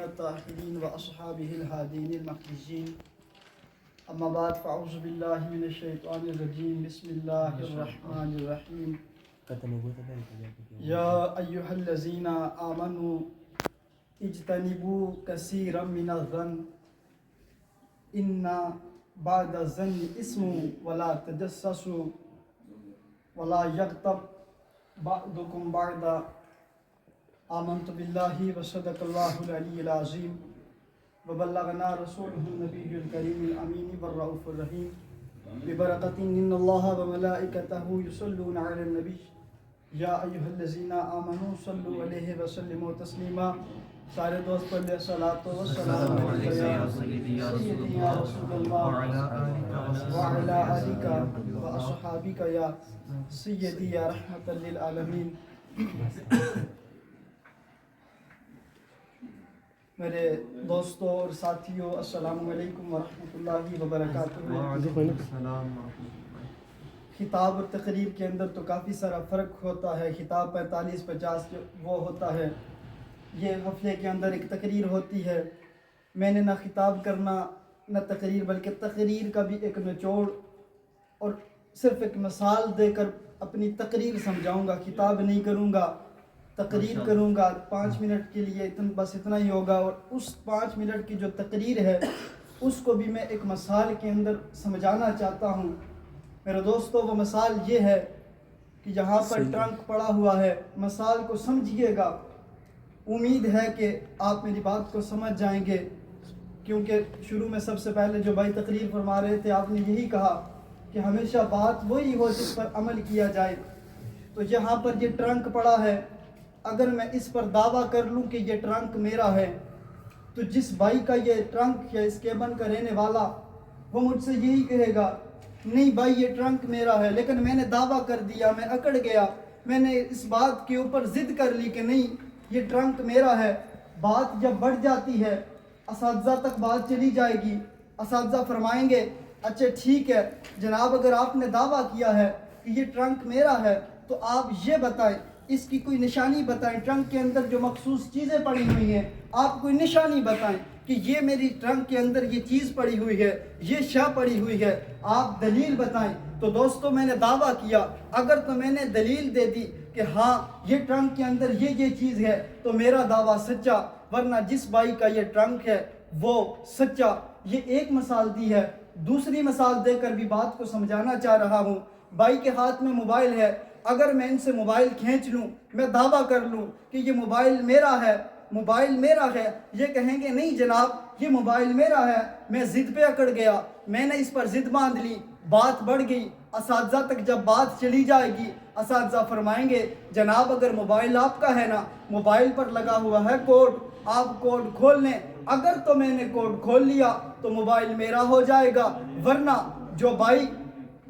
الطاهرين وأصحابه الهادين المهديين أما بعد فأعوذ بالله من الشيطان الرجيم بسم الله الرحمن الرحيم يا أيها الذين آمنوا اجتنبوا كثيرا من الظن إن بعد الظن اسم ولا تجسسوا ولا يغتب بعضكم بعضا آمنت بالله وصدق الله العلي العظيم وبلغنا رسوله النبي الكريم الأمين والرؤوف الرحيم ببركة إن الله وملائكته يصلون على النبي يا أيها الذين آمنوا صلوا عليه وسلموا تسليما سارے دوست پڑھ لے صلاۃ و سلام علیک یا سیدی یا رسول اللہ وعلی آلک و اصحابک یا سیدی یا رحمت للعالمین۔ میرے دوستوں اور ساتھیوں السلام علیکم ورحمۃ اللہ وبرکاتہ۔ خطاب اور تقریر کے اندر تو کافی سارا فرق ہوتا ہے۔ خطاب 45-50 وہ ہوتا ہے، یہ حفلے کے اندر ایک تقریر ہوتی ہے۔ میں نے نہ خطاب کرنا نہ تقریر، بلکہ تقریر کا بھی ایک نچوڑ اور صرف ایک مثال دے کر اپنی تقریر سمجھاؤں گا، خطاب نہیں کروں گا، تقریر کروں گا 5 منٹ کے لیے، بس اتنا ہی ہوگا۔ اور اس 5 منٹ کی جو تقریر ہے اس کو بھی میں ایک مثال کے اندر سمجھانا چاہتا ہوں۔ میرے دوستو، وہ مثال یہ ہے کہ جہاں پر ٹرنک پڑا ہوا ہے، مثال کو سمجھیے گا۔ امید ہے کہ آپ میری بات کو سمجھ جائیں گے، کیونکہ شروع میں سب سے پہلے جو بھائی تقریر فرما رہے تھے آپ نے یہی کہا کہ ہمیشہ بات وہی ہو جس پر عمل کیا جائے۔ تو یہاں پر یہ ٹرنک پڑا ہے، اگر میں اس پر دعویٰ کر لوں کہ یہ ٹرنک میرا ہے تو جس بھائی کا یہ ٹرنک ہے، اس کیبن کا رہنے والا، وہ مجھ سے یہی کہے گا نہیں بھائی یہ ٹرنک میرا ہے، لیکن میں نے دعویٰ کر دیا، میں اکڑ گیا، میں نے اس بات کے اوپر ضد کر لی کہ نہیں یہ ٹرنک میرا ہے۔ بات جب بڑھ جاتی ہے، اساتذہ تک بات چلی جائے گی، اساتذہ فرمائیں گے اچھا ٹھیک ہے جناب، اگر آپ نے دعویٰ کیا ہے کہ یہ ٹرنک میرا ہے تو آپ یہ بتائیں، اس کی کوئی نشانی بتائیں، ٹرنک کے اندر جو مخصوص چیزیں پڑی ہوئی ہیں آپ کوئی نشانی بتائیں کہ یہ میری ٹرنک کے اندر یہ چیز پڑی ہوئی ہے، یہ شے پڑی ہوئی ہے، آپ دلیل بتائیں۔ تو دوستو، میں نے دعویٰ کیا، اگر تو میں نے دلیل دے دی کہ ہاں یہ ٹرنک کے اندر یہ چیز ہے تو میرا دعویٰ سچا، ورنہ جس بھائی کا یہ ٹرنک ہے وہ سچا۔ یہ ایک مثال دی ہے۔ دوسری مثال دے کر بھی بات کو سمجھانا چاہ رہا ہوں۔ بھائی کے ہاتھ میں موبائل ہے، اگر میں ان سے موبائل کھینچ لوں، میں دعویٰ کر لوں کہ یہ موبائل میرا ہے، موبائل میرا ہے، یہ کہیں گے نہیں جناب یہ موبائل میرا ہے۔ میں ضد پہ اکڑ گیا، میں نے اس پر ضد باندھ لی، بات بڑھ گئی، اساتذہ تک جب بات چلی جائے گی، اساتذہ فرمائیں گے جناب اگر موبائل آپ کا ہے نا، موبائل پر لگا ہوا ہے کوڈ، آپ کوڈ کھول لیں، اگر تو میں نے کوڈ کھول لیا تو موبائل میرا ہو جائے گا، ورنہ جو بھائی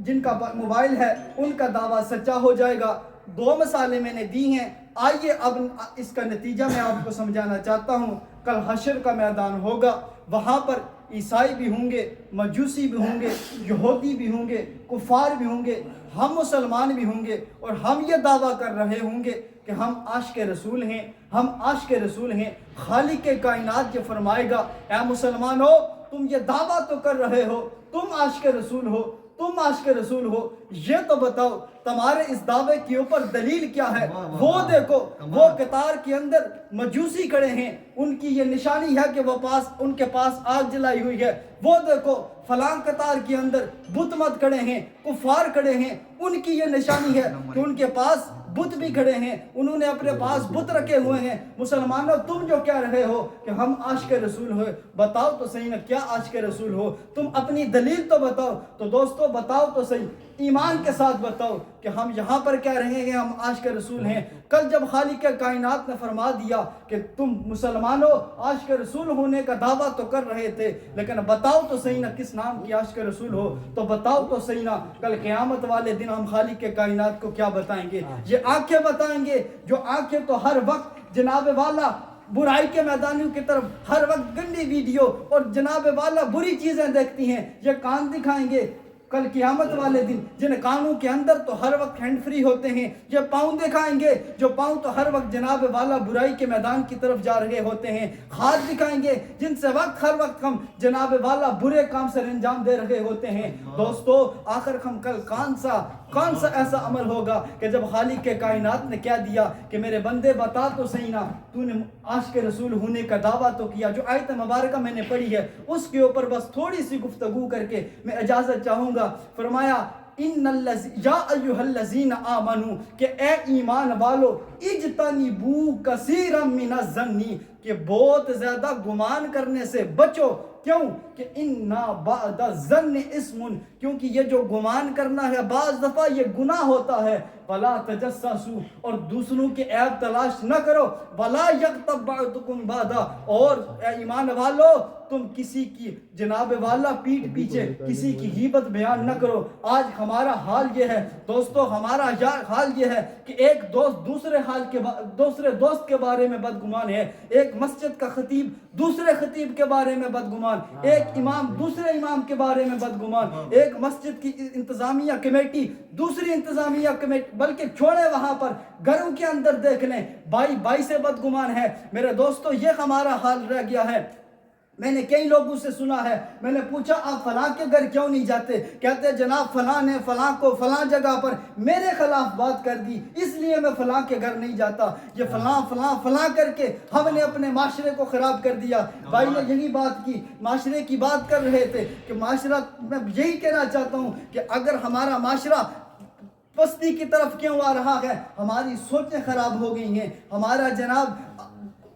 جن کا موبائل ہے ان کا دعویٰ سچا ہو جائے گا۔ 2 مثالیں میں نے دی ہیں، آئیے اب اس کا نتیجہ میں آپ کو سمجھانا چاہتا ہوں۔ کل حشر کا میدان ہوگا، وہاں پر عیسائی بھی ہوں گے، مجوسی بھی ہوں گے، یہودی بھی ہوں گے، کفار بھی ہوں گے، ہم مسلمان بھی ہوں گے، اور ہم یہ دعویٰ کر رہے ہوں گے کہ ہم عاشق رسول ہیں، ہم عاشق رسول ہیں۔ خالق کائنات یہ فرمائے گا اے مسلمانو تم یہ دعویٰ تو کر رہے ہو تم عاشق رسول ہو، تم عاشق رسول ہو، یہ تو بتاؤ تمہارے اس دعوے کے اوپر دلیل کیا ہے؟ وہ دیکھو وہ قطار کے اندر مجوسی کھڑے ہیں، ان کی یہ نشانی ہے کہ وہ ان کے پاس آگ جلائی ہوئی ہے۔ وہ دیکھو فلاں قطار کے اندر بت مت کھڑے ہیں، کفار کھڑے ہیں، ان کی یہ نشانی ہے کہ ان کے پاس بت بھی کھڑے ہیں، انہوں نے اپنے پاس بت رکھے ہوئے ہیں۔ مسلمانوں تم جو کہہ رہے ہو کہ ہم عاشق رسول ہو، بتاؤ تو صحیح نا کیا عاشق رسول ہو؟ تم اپنی دلیل تو بتاؤ۔ تو دوستو بتاؤ تو صحیح، ایمان کے ساتھ بتاؤ کہ ہم یہاں پر کہہ رہے ہیں ہم عاشق رسول ہیں۔ کل جب خالق کائنات نے فرما دیا کہ تم مسلمانوں عاشق رسول ہونے کا دعویٰ تو کر رہے تھے، لیکن بتاؤ تو صحیح نا کس نام کی عاشق رسول ہو؟ تو بتاؤ تو صحیح نا کل قیامت والے دن ہم خالق کائنات کو کیا بتائیں گے؟ یہ آنکھیں بتائیں گے، جو آنکھیں تو ہر وقت جناب والا برائی کے میدانوں کی طرف ہر وقت گندی ویڈیو اور جناب والا بری چیزیں دیکھتی ہیں، یہ کان دکھائیں گے، کل قیامت والے دن جن کانوں کے اندر تو ہر وقت ہینڈ فری ہوتے ہیں، یہ پاؤں دکھائیں گے جو پاؤں تو ہر وقت جناب والا برائی کے میدان کی طرف جا رہے ہوتے ہیں، ہاتھ دکھائیں گے جن سے ہر وقت ہم جناب والا برے کام سر انجام دے رہے ہوتے ہیں۔ دوستو آخر ہم کل کون سا ایسا عمل ہوگا کہ جب خالق کے کائنات نے کیا دیا کہ میرے بندے بتا تو صحیح نا، تو نے عاشق رسول ہونے کا دعویٰ تو کیا، جو آیت مبارکہ میں نے پڑھی ہے اس کے اوپر بس تھوڑی سی گفتگو کر کے میں اجازت چاہوں گا۔ فرمایا یا ایھا الذین آمنو کہ اے ایمان والو اجتنبوا کثیرا من الظن کہ بہت زیادہ گمان کرنے سے بچو، کیوں کہ انا بعد الظن اسم، کیونکہ یہ جو گمان کرنا ہے بعض دفعہ یہ گناہ ہوتا ہے۔ ولا تجسسوا اور دوسروں کے عیب تلاش نہ کرو، ولا یغتب بعضکم بعضا اور اے ایمان والو تم کسی کی جناب والا پیٹھ پیچھے کسی کی غیبت بیان نہ کرو۔ آج ہمارا حال یہ ہے دوستو، ہمارا حال یہ ہے کہ ایک دوست دوسرے دوست کے بارے میں بدگمان ہے، ایک مسجد کا خطیب دوسرے خطیب کے بارے میں بدگمان، ایک امام دوسرے امام کے بارے میں بدگمان، ایک مسجد کی انتظامیہ کمیٹی دوسری انتظامیہ کمیٹی، بلکہ چھوڑے وہاں پر گھروں کے اندر دیکھ لیں بھائی سے بدگمان ہے۔ میرے دوستو یہ ہمارا حال رہ گیا ہے۔ میں نے کئی لوگوں سے سنا ہے، میں نے پوچھا آپ فلاں کے گھر کیوں نہیں جاتے؟ کہتے جناب فلاں نے فلاں کو فلاں جگہ پر میرے خلاف بات کر دی اس لیے میں فلاں کے گھر نہیں جاتا، یہ فلاں فلاں فلاں کر کے ہم نے اپنے معاشرے کو خراب کر دیا۔ بھائی نے یہی بات کی، معاشرے کی بات کر رہے تھے کہ معاشرہ، میں یہی کہنا چاہتا ہوں کہ اگر ہمارا معاشرہ پستی کی طرف کیوں آ رہا ہے، ہماری سوچیں خراب ہو گئی ہیں، ہمارا جناب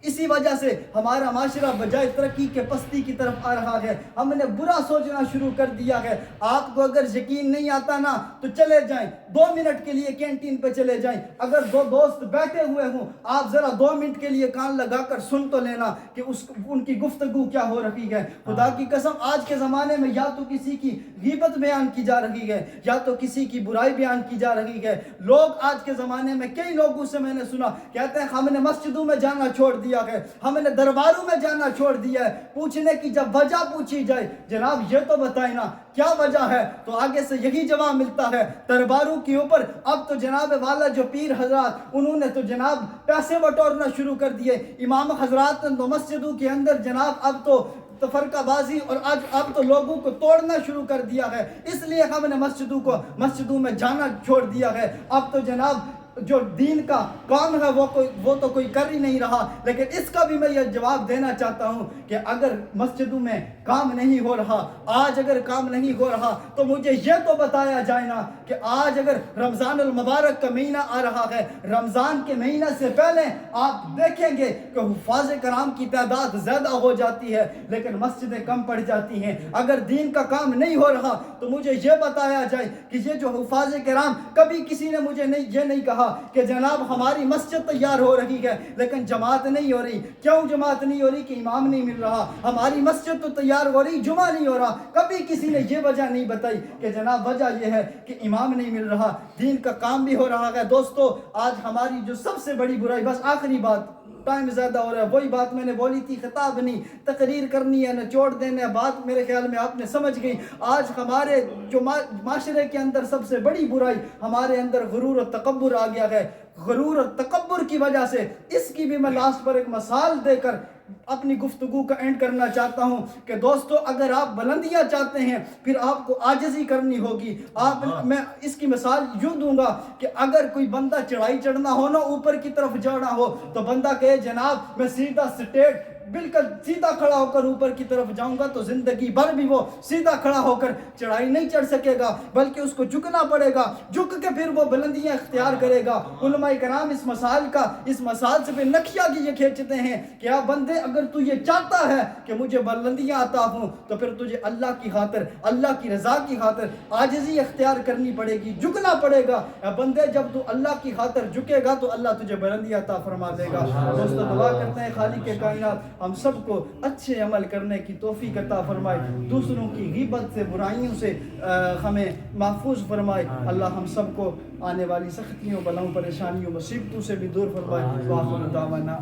اسی وجہ سے ہمارا معاشرہ بجائے ترقی کے پستی کی طرف آ رہا ہے، ہم نے برا سوچنا شروع کر دیا ہے۔ آپ کو اگر یقین نہیں آتا نا تو چلے جائیں 2 منٹ کے لیے کینٹین پہ چلے جائیں، اگر 2 دوست بیٹھے ہوئے ہوں آپ ذرا 2 منٹ کے لیے کان لگا کر سن تو لینا کہ ان کی گفتگو کیا ہو رہی ہے۔ خدا کی قسم آج کے زمانے میں یا تو کسی کی غیبت بیان کی جا رہی ہے یا تو کسی کی برائی بیان کی جا رہی ہے۔ لوگ آج کے زمانے میں کئی لوگوں سے میں نے سنا کہتے ہیں ہم نے مسجدوں میں جانا چھوڑ دیا ہے، ہم نے درباروں میں جانا چھوڑ دیا ہے۔ پوچھنے کی جب وجہ پوچھی جائے جناب یہ تو بتائیں نا کیا وجہ ہے، تو آگے سے یہی جواب ملتا ہے درباروں کے اوپر اب تو جناب والا جو پیر حضرات انہوں نے تو جناب پیسے بٹورنا شروع کر دیے، امام حضرات نے تو مسجدوں کے اندر جناب اب تو فرقہ بازی اور اب تو لوگوں کو توڑنا شروع کر دیا ہے، اس لیے ہم نے مسجدوں میں جانا چھوڑ دیا ہے۔ اب تو جناب جو دین کا کام ہے وہ تو کوئی کر ہی نہیں رہا۔ لیکن اس کا بھی میں یہ جواب دینا چاہتا ہوں کہ اگر مسجدوں میں کام نہیں ہو رہا، آج اگر کام نہیں ہو رہا تو مجھے یہ تو بتایا جائے نا کہ آج اگر رمضان المبارک کا مہینہ آ رہا ہے، رمضان کے مہینہ سے پہلے آپ دیکھیں گے کہ حفاظ کرام کی تعداد زیادہ ہو جاتی ہے لیکن مسجدیں کم پڑ جاتی ہیں۔ اگر دین کا کام نہیں ہو رہا تو مجھے یہ بتایا جائے کہ یہ جو حفاظ کرام، کبھی کسی نے مجھے یہ نہیں کہا کہ جناب ہماری مسجد تیار ہو رہی ہے لیکن جماعت نہیں ہو رہی۔ کیوں جماعت نہیں ہو رہی؟ کہ امام نہیں مل رہا۔ ہماری مسجد تو تیار ہو رہی، جمعہ نہیں ہو رہا۔ کبھی کسی نے یہ وجہ نہیں بتائی کہ جناب وجہ یہ ہے کہ امام نہیں مل رہا، دین کا کام بھی ہو رہا ہے۔ دوستو آج ہماری جو سب سے بڑی برائی، بس آخری بات، ٹائم زیادہ ہو رہا ہے، وہی بات میں نے بولی تھی، خطاب نہیں تقریر کرنی ہے نچوڑ دینے، بات میرے خیال میں آپ نے سمجھ گئی۔ آج ہمارے جو معاشرے کے اندر سب سے بڑی برائی، ہمارے اندر غرور و تکبر آ گیا ہے۔ غرور اور تکبر کی وجہ سے، اس کی بھی میں لاسٹ پر ایک مثال دے کر اپنی گفتگو کا اینڈ کرنا چاہتا ہوں کہ دوستو اگر آپ بلندیاں چاہتے ہیں پھر آپ کو عاجزی کرنی ہوگی۔ میں اس کی مثال یوں دوں گا کہ اگر کوئی بندہ چڑھائی چڑھنا ہو نا، اوپر کی طرف جانا ہو، تو بندہ کہے جناب میں سیدھا سٹریٹ بالکل سیدھا کھڑا ہو کر اوپر کی طرف جاؤں گا تو زندگی بھر بھی وہ سیدھا کھڑا ہو کر چڑھائی نہیں چڑھ سکے گا، بلکہ اس کو جھکنا پڑے گا، جھک کے پھر وہ بلندیاں اختیار کرے گا۔ علماء کرام اس مثال سے پھر نقشہ یہ کھینچتے ہیں کہ آپ بندے اگر تو یہ چاہتا ہے کہ مجھے بلندیاں عطا ہوں تو پھر تجھے اللہ کی خاطر، اللہ کی رضا کی خاطر عاجزی اختیار کرنی پڑے گی، جھکنا پڑے گا۔ بندے جب تو اللہ کی خاطر جھکے گا تو اللہ تجھے بلندیاں عطا فرما دے گا۔ دوستو دعا کرتے ہیں خالق کے کائنات ہم سب کو اچھے عمل کرنے کی توفیق عطا فرمائے، دوسروں کی غیبت سے، برائیوں سے ہمیں محفوظ فرمائے۔ اللہ ہم سب کو آنے والی سختیوں، بلاؤں، پریشانیوں، مصیبتوں سے بھی دور فرمائے۔ وآخر دعوانا